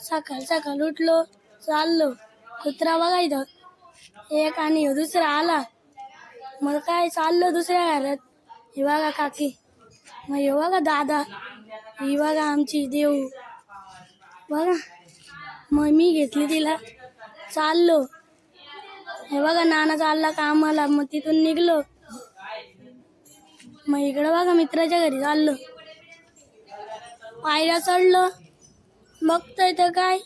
सकाळ सकाळ उठलो, चाललो. कुत्रा बघायचं एक आणि दुसरा आला. मग काय चाललो दुसऱ्या घरात. ही बघा काकी, मग हे बघा दादा, ही बघा आमची देऊ बघा. मग मी घेतली तिला, चाललो. हे बघा नाना चालला कामाला, मग तिथून निघलो. मग इकडं बघा मित्राच्या घरी चाललो. पायऱ्या चढलो, बघतोय तर काय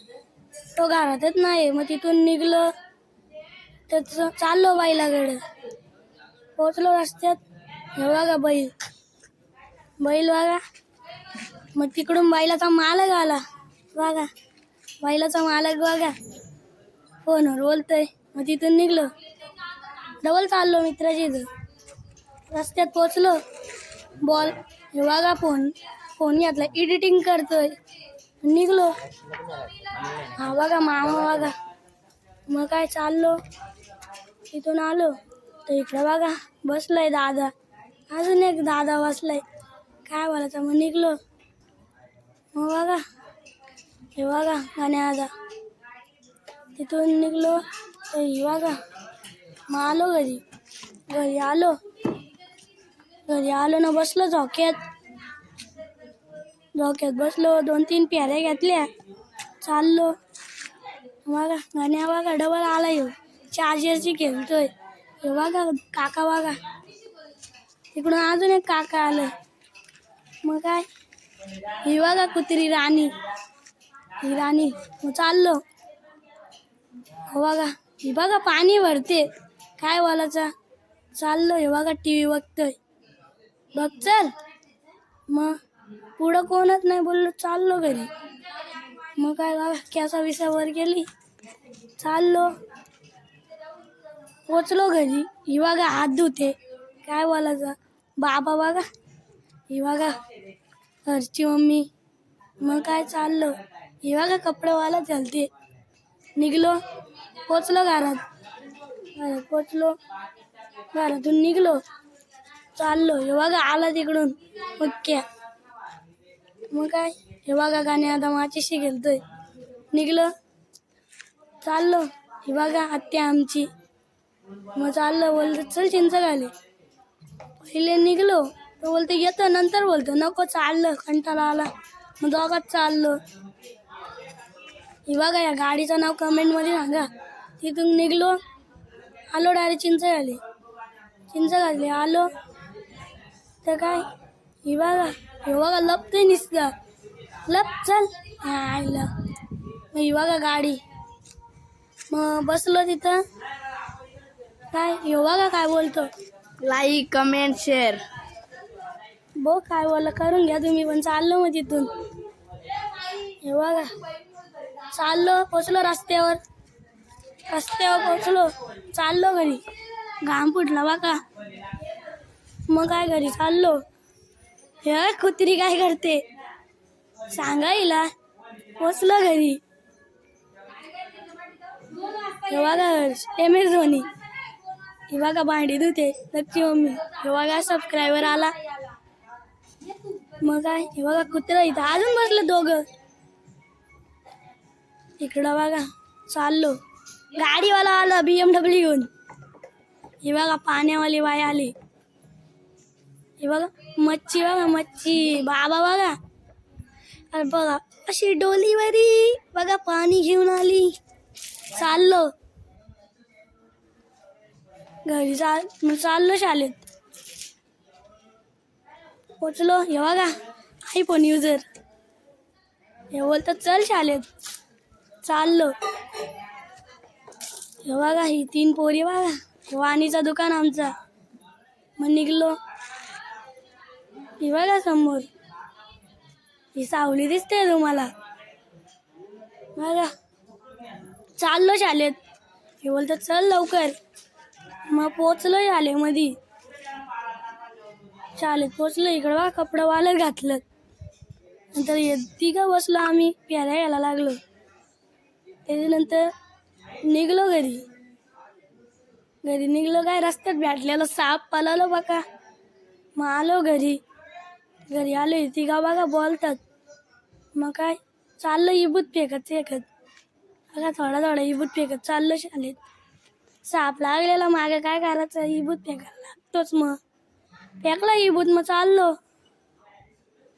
तो घरातच नाही. मग तिथून निघलो तर चाललो बैलाकडे. पोचलो रस्त्यात, हे बघा बैल बघा. मग तिकडून बैलाचा मालक आला बघा. बैलाचा मालक बघा फोनवर बोलतोय. मग तिथून निघलो, डबल चाललो मित्राच्या इथं. रस्त्यात पोचलो, बॉल हे बघा फोन घेतला, एडिटिंग करतोय. निघलो. हा बघा मामा बघा. मग काय चाललो, तिथून आलो तर इकडं बघा बसलाय दादा. अजून एक दादा बसलाय, काय बोलायचं. मग निघलो. मग बघा हे बघा गाण्या दादा. तिथून निघलो तर ही बघा. मग आलो घरी आलो ना, बसलो झोक्यात बसलो. 2-3 प्याऱ्या घेतल्या, चाललो. बघा गाण्या बघा डबल आला. येऊ चार्जरची खेळतोय. हे बघा काका बघा. तिकडून अजून एक काका आलं. मग काय ही बघा कुत्री राणी, ही राणी. मग चाललो. हो बघा ही बघा पाणी भरते, काय बोलायचं. चाललो. हे बघा टीव्ही बघतोय. बघ चल. मग पुढं कोणच नाही, बोललो चाललो घरी. मग काय बघा कॅसा विसा वर गेली, चाललो. पोचलो घरी. ही बघा हात धुते, काय बोलायचं. बाबा बघा, ही बघा घरची मम्मी. मग काय चाललो. ही बघा कपडेवाला चालते. निघलो, पोचलो घरातून निघलो, चाललो. हे बघा आला तिकडून पक्क्या. मग काय हे बघा गाणे आता माचीशी खेळतोय. निघलो, चाललो. हे बघा आत्या आमची. मग चाललो, बोलतो चल चिंच घाले. पहिले निघलो तर बोलतो येतो, नंतर बोलतो नको, चाललं कंटाळा आला. मग दोघात चाललो. हे बघा या गाडीचं नाव कमेंटमध्ये सांगा. तिथून निघलो, आलो डायरेक्ट चिंच घातली. आलो तर काय हे बघा लपतोय निसतं. लप चल आयला. मग ही बघा गाडी. मग बसलो तिथं. काय हे बघा काय बोलतो, लाईक कमेंट शेअर. बघ काय बोला करून घ्या तुम्ही पण. चाललो मग तिथून. हे बघा चाललो. पोचलो रस्त्यावर पोचलो, चाललो घरी. घाम फुटला बघा. मग काय घरी चाललो. हे कुत्री काय करते सांगा हिला. पोचलो घरी. हे बघा MS धोनी. हे बघा भांडी धुते नक्की मम्मी. हे बघा सबस्क्रायबर आला. मग काय हे बघा कुत्रा इथं अजून बसलं दोघं. इकडं बघा चाललो. गाडीवाला आला BMW घेऊन. हे बघा पाण्यावाली बाई आली. हे बघा मच्छी बाबा बघा. अरे बघा अशी डोलीवरी बघा पाणी घेऊन आली. चाललो घरी. चाललो शाळेत. पोचलो. हे बघा iPhone युजर. हे बोलतात चल शाळेत. चाललो. हे बघा ही 3 पोरी बघा. वाणीचा दुकान आमचा. मग निघलो. ही बघा समोर ही सावली दिसते तुम्हाला बघा. चाललो शाळेत. हे बोलतात चल लवकर. मग पोचलो शाळेमध्ये. शाळेत पोचलो. इकडं बघा कपडे वाळत घातलं. नंतर तिघं बसलो आम्ही प्यायला यायला लागलो. त्याच्यानंतर निघलो घरी. निघलो काय रस्त्यात भेटलेलं साप पळालो बघा. मग आलो घरी आलो. तिघा बघा बोलतात. मग काय चाललो इबूत फेकत बघा थोडा इबूत फेकत चाललो शाळेत. साप लागलेला मागे काय करायचं, इबूत फेकायला लागतोच. मग फेकला इबूत, मग चाललो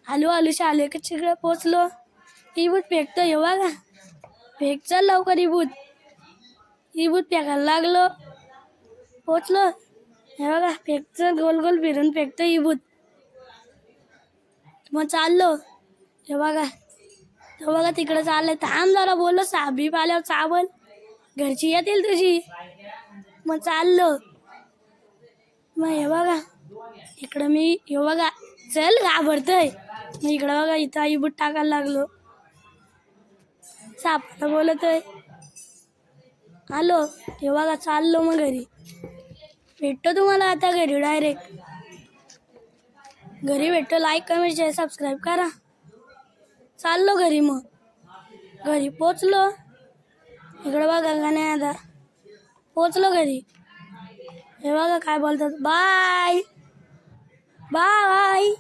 आलू शाळेत तिकडे पोचलो. इबूत फेकतो हे बघा, फेक चल लवकर इबूत फेकायला लागलो. पोचलो हे बघा, फेकचं गोल गोल फिरून फेकतो इबूत. मग चाललो हे बघा तिकडे चाललंय. थांब जरा बोललो, साप बीप आल्यावर चावल, घरची येतील तुझी. मग चाललो. मग हे बघा इकडं मी हे बघा चल घाबरतोय. मग इकडं बघा इथं इबूत टाकायला लागलो. सापाला बोलतोय आलो. हे बघा चाललो मग घरी. भेटतो तुम्हाला आता घरी डायरेक्ट. घरी भेटतो. लाईक कमेंट शेअर सबस्क्राईब करा. चाललो घरी. मग घरी पोचलो. इकडं बघा गाणे आता पोचलो घरी. हे बघा काय बोलतात, बाय बाय.